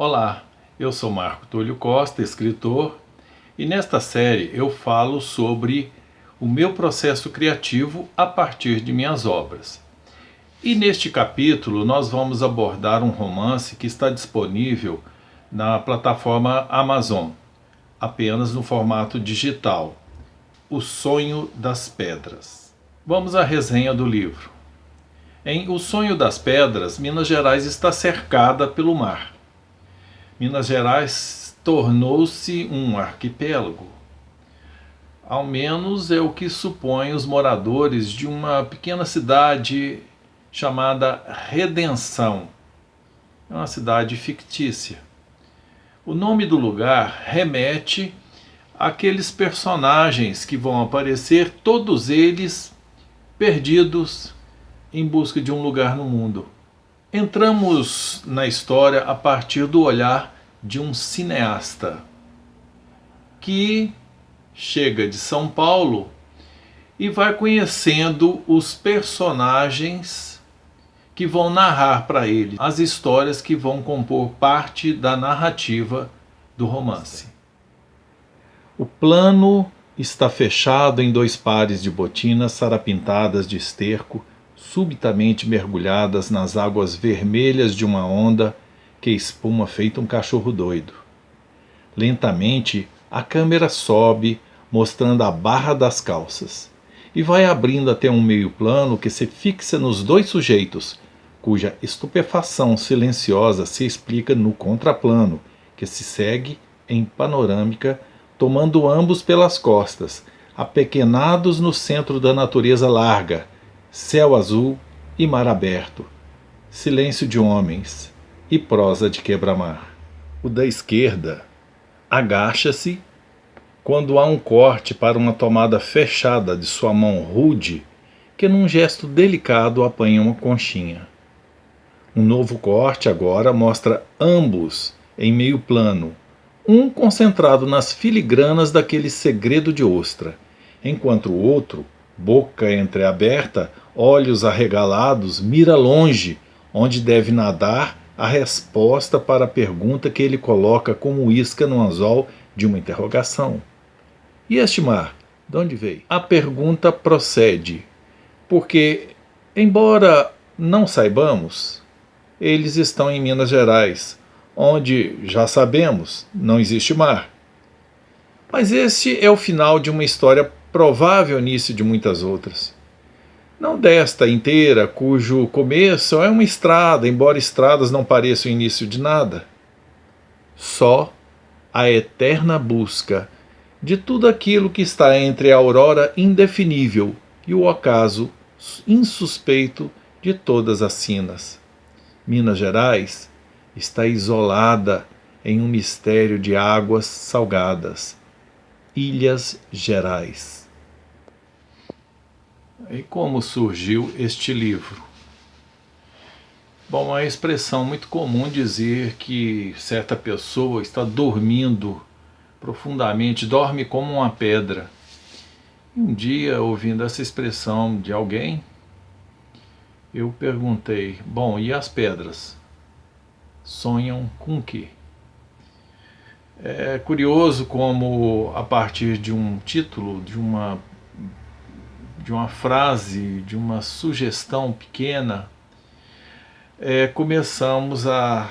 Olá, eu sou Marco Túlio Costa, escritor, e nesta série eu falo sobre o meu processo criativo a partir de minhas obras. E neste capítulo nós vamos abordar um romance que está disponível na plataforma Amazon, apenas no formato digital, O Sonho das Pedras. Vamos à resenha do livro. Em O Sonho das Pedras, Minas Gerais está cercada pelo mar. Minas Gerais tornou-se um arquipélago. Ao menos é o que supõem os moradores de uma pequena cidade chamada Redenção. É uma cidade fictícia. O nome do lugar remete àqueles personagens que vão aparecer, todos eles perdidos em busca de um lugar no mundo. Entramos na história a partir do olhar de um cineasta que chega de São Paulo e vai conhecendo os personagens que vão narrar para ele as histórias que vão compor parte da narrativa do romance. O plano está fechado em 2 pares de botinas sarapintadas de esterco, subitamente mergulhadas nas águas vermelhas de uma onda que espuma feito um cachorro doido. Lentamente, a câmera sobe, mostrando a barra das calças, e vai abrindo até um meio plano que se fixa nos 2 sujeitos, cuja estupefação silenciosa se explica no contraplano, que se segue em panorâmica, tomando ambos pelas costas, apequenados no centro da natureza larga, céu azul e mar aberto, silêncio de homens e prosa de quebra-mar. O da esquerda agacha-se quando há um corte para uma tomada fechada de sua mão rude, que num gesto delicado apanha uma conchinha. Um novo corte agora mostra ambos em meio plano, um concentrado nas filigranas daquele segredo de ostra, enquanto o outro, boca entreaberta, olhos arregalados, mira longe, onde deve nadar a resposta para a pergunta que ele coloca como isca no anzol de uma interrogação. E este mar, de onde veio? A pergunta procede, porque, embora não saibamos, eles estão em Minas Gerais, onde, já sabemos, não existe mar. Mas este é o final de uma história provável início de muitas outras. Não desta inteira, cujo começo é uma estrada, embora estradas não pareçam o início de nada. Só a eterna busca de tudo aquilo que está entre a aurora indefinível e o ocaso insuspeito de todas as sinas. Minas Gerais está isolada em um mistério de águas salgadas. Ilhas Gerais. E como surgiu este livro? Bom, é uma expressão muito comum dizer que certa pessoa está dormindo profundamente, dorme como uma pedra. E um dia, ouvindo essa expressão de alguém, eu perguntei, bom, e as pedras? Sonham com o quê? É curioso como, a partir de um título, de uma frase, de uma sugestão pequena, começamos a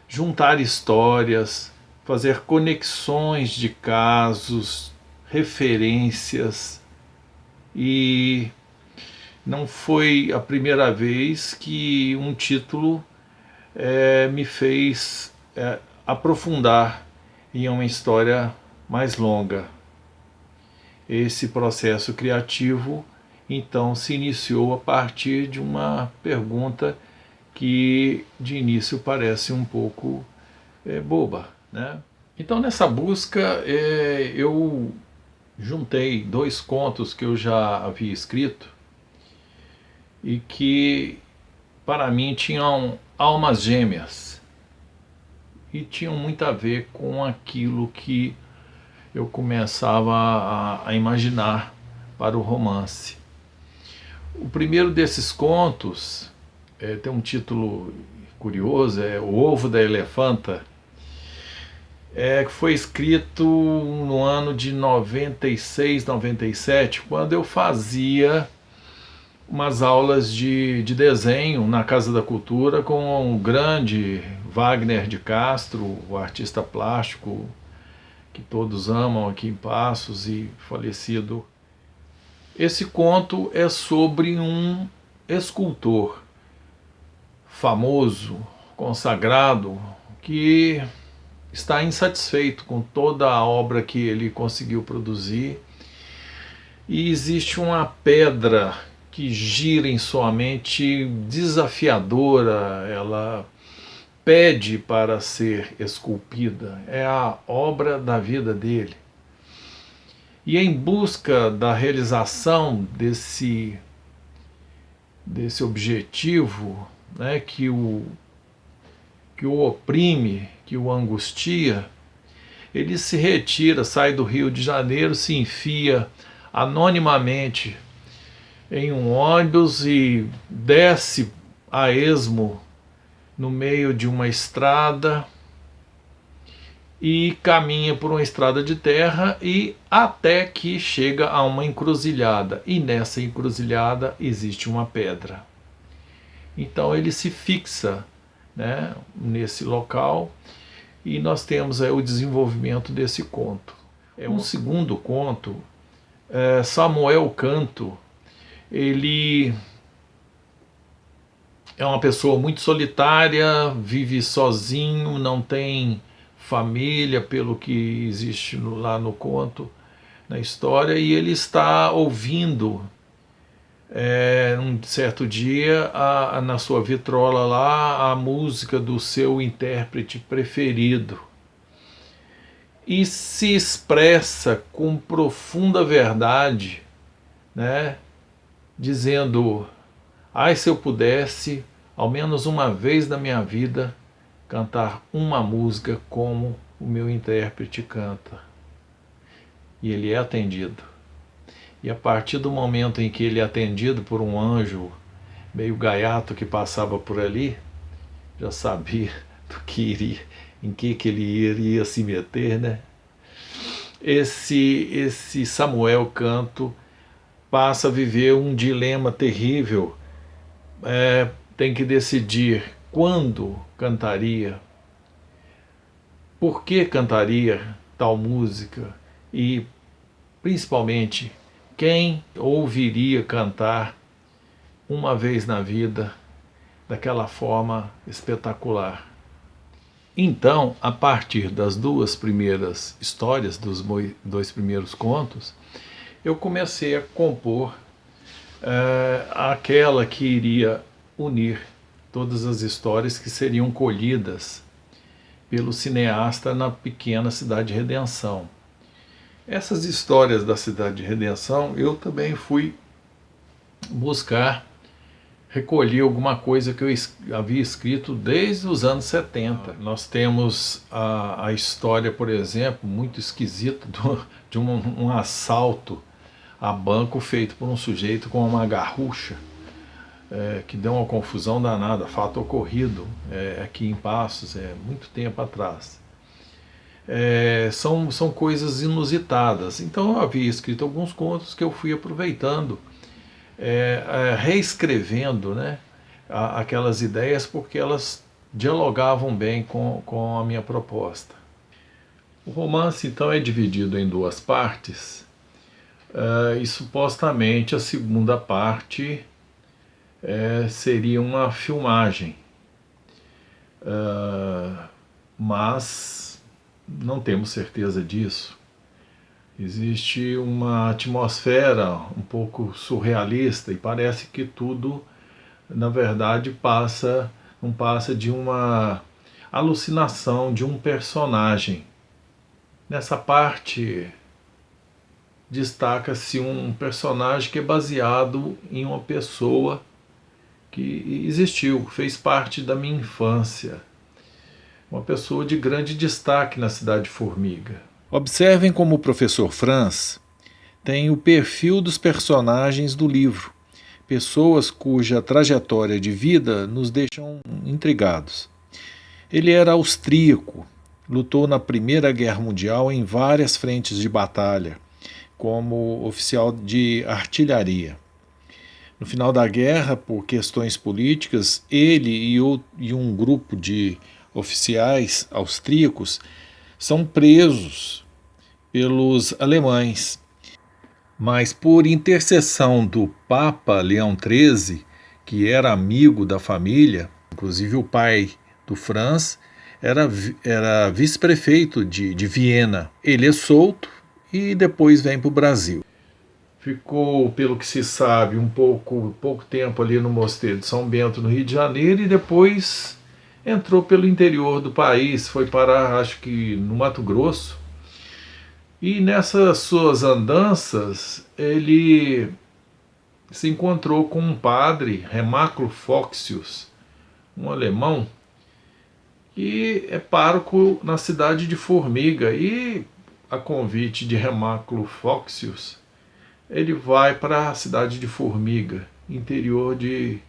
juntar histórias, fazer conexões de casos, referências, e não foi a primeira vez que um título me fez aprofundar em uma história mais longa. Esse processo criativo, então, se iniciou a partir de uma pergunta que, de início, parece um pouco boba, né? Então, nessa busca, eu juntei 2 contos que eu já havia escrito e que, para mim, tinham almas gêmeas e tinham muito a ver com aquilo que eu começava a imaginar para o romance. O primeiro desses contos tem um título curioso, é O Ovo da Elefanta, que foi escrito no ano de 96, 97, quando eu fazia umas aulas de desenho na Casa da Cultura com o grande Wagner de Castro, o artista plástico que todos amam aqui em Passos e falecido. Esse conto é sobre um escultor famoso, consagrado, que está insatisfeito com toda a obra que ele conseguiu produzir, e existe uma pedra que gira em sua mente desafiadora, ela pede para ser esculpida, é a obra da vida dele. E em busca da realização desse objetivo, né, que o oprime, que o angustia, ele se retira, sai do Rio de Janeiro, se enfia anonimamente em um ônibus e desce a esmo no meio de uma estrada e caminha por uma estrada de terra e até que chega a uma encruzilhada, e nessa encruzilhada existe uma pedra. Então ele se fixa, né, nesse local, e nós temos aí o desenvolvimento desse conto. Um segundo conto, Samuel Canto, ele é uma pessoa muito solitária, vive sozinho, não tem família, pelo que existe lá no conto, na história, e ele está ouvindo um certo dia na sua vitrola lá a música do seu intérprete preferido, e se expressa com profunda verdade, né, dizendo: ai, se eu pudesse, ao menos uma vez na minha vida, cantar uma música como o meu intérprete canta. E ele é atendido. E a partir do momento em que ele é atendido por um anjo meio gaiato que passava por ali, já sabia do que iria, em que ele iria se meter, né? Esse Samuel Canto passa a viver um dilema terrível. Tem que decidir quando cantaria, por que cantaria tal música e, principalmente, quem ouviria cantar uma vez na vida daquela forma espetacular. Então, a partir das duas primeiras histórias, dos dois primeiros contos, eu comecei a compor aquela que iria unir todas as histórias que seriam colhidas pelo cineasta na pequena Cidade de Redenção. Essas histórias da Cidade de Redenção eu também fui buscar, recolher alguma coisa que eu havia escrito desde os anos 70. Nós temos a história, por exemplo, muito esquisita de um assalto a banco feito por um sujeito com uma garrucha, que deu uma confusão danada, fato ocorrido aqui em Passos, muito tempo atrás. São coisas inusitadas. Então eu havia escrito alguns contos que eu fui aproveitando, reescrevendo, né, aquelas ideias, porque elas dialogavam bem com a minha proposta. O romance então é dividido em duas partes, e supostamente a segunda parte seria uma filmagem, mas não temos certeza disso. Existe uma atmosfera um pouco surrealista e parece que tudo, na verdade, não passa de uma alucinação de um personagem. Nessa parte destaca-se um personagem que é baseado em uma pessoa que existiu, fez parte da minha infância. Uma pessoa de grande destaque na Cidade Formiga. Observem como o professor Franz tem o perfil dos personagens do livro, pessoas cuja trajetória de vida nos deixam intrigados. Ele era austríaco, lutou na Primeira Guerra Mundial em várias frentes de batalha, como oficial de artilharia. No final da guerra, por questões políticas, ele e um grupo de oficiais austríacos são presos pelos alemães. Mas por intercessão do Papa Leão XIII, que era amigo da família, inclusive o pai do Franz era vice-prefeito de Viena. Ele é solto e depois vem para o Brasil. Ficou, pelo que se sabe, pouco tempo ali no Mosteiro de São Bento, no Rio de Janeiro, e depois entrou pelo interior do país, foi parar, acho que no Mato Grosso. E nessas suas andanças, ele se encontrou com um padre, Remáculo Foxius, um alemão, que é pároco na cidade de Formiga. E, a convite de Remáculo Foxius, ele vai para a cidade de Formiga, interiorzão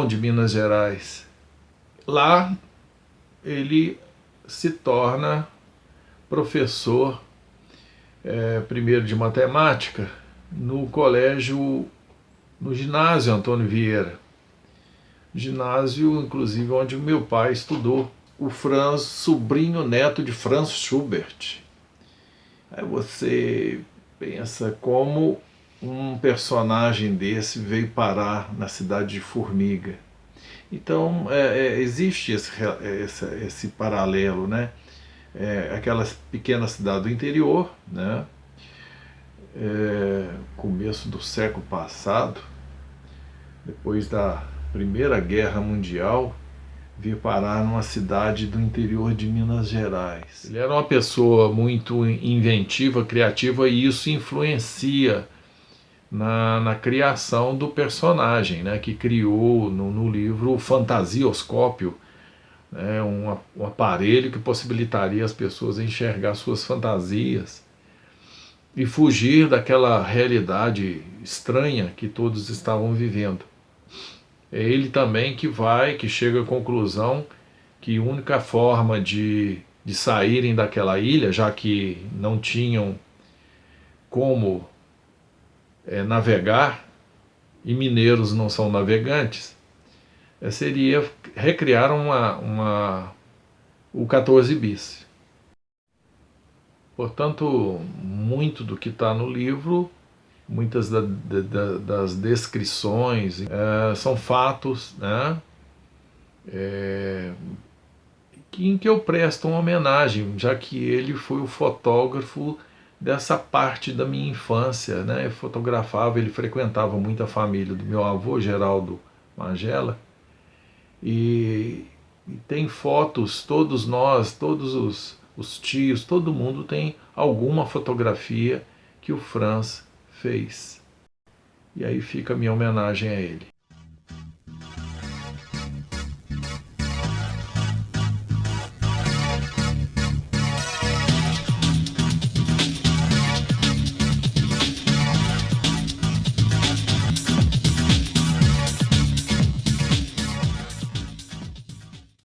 de Minas Gerais. Lá ele se torna professor, primeiro de matemática, no ginásio Antônio Vieira. Ginásio, inclusive, onde o meu pai estudou. O Franz, sobrinho neto de Franz Schubert. Aí você pensa como um personagem desse veio parar na cidade de Formiga. Então, existe esse paralelo, né? Aquela pequena cidade do interior, né? Começo do século passado, depois da Primeira Guerra Mundial, vir parar numa cidade do interior de Minas Gerais. Ele era uma pessoa muito inventiva, criativa, e isso influencia na criação do personagem, né, que criou no livro o fantasioscópio, né, um aparelho que possibilitaria as pessoas enxergar suas fantasias e fugir daquela realidade estranha que todos estavam vivendo. É ele também que chega à conclusão que a única forma de saírem daquela ilha, já que não tinham como navegar, e mineiros não são navegantes, seria recriar o 14 bis. Portanto, muito do que está no livro, muitas das descrições são fatos, né, em que eu presto uma homenagem, já que ele foi o fotógrafo dessa parte da minha infância, né? Ele frequentava muito a família do meu avô, Geraldo Magela, e tem fotos, todos nós, todos os tios, todo mundo tem alguma fotografia que o Franz fez. E aí fica a minha homenagem a ele.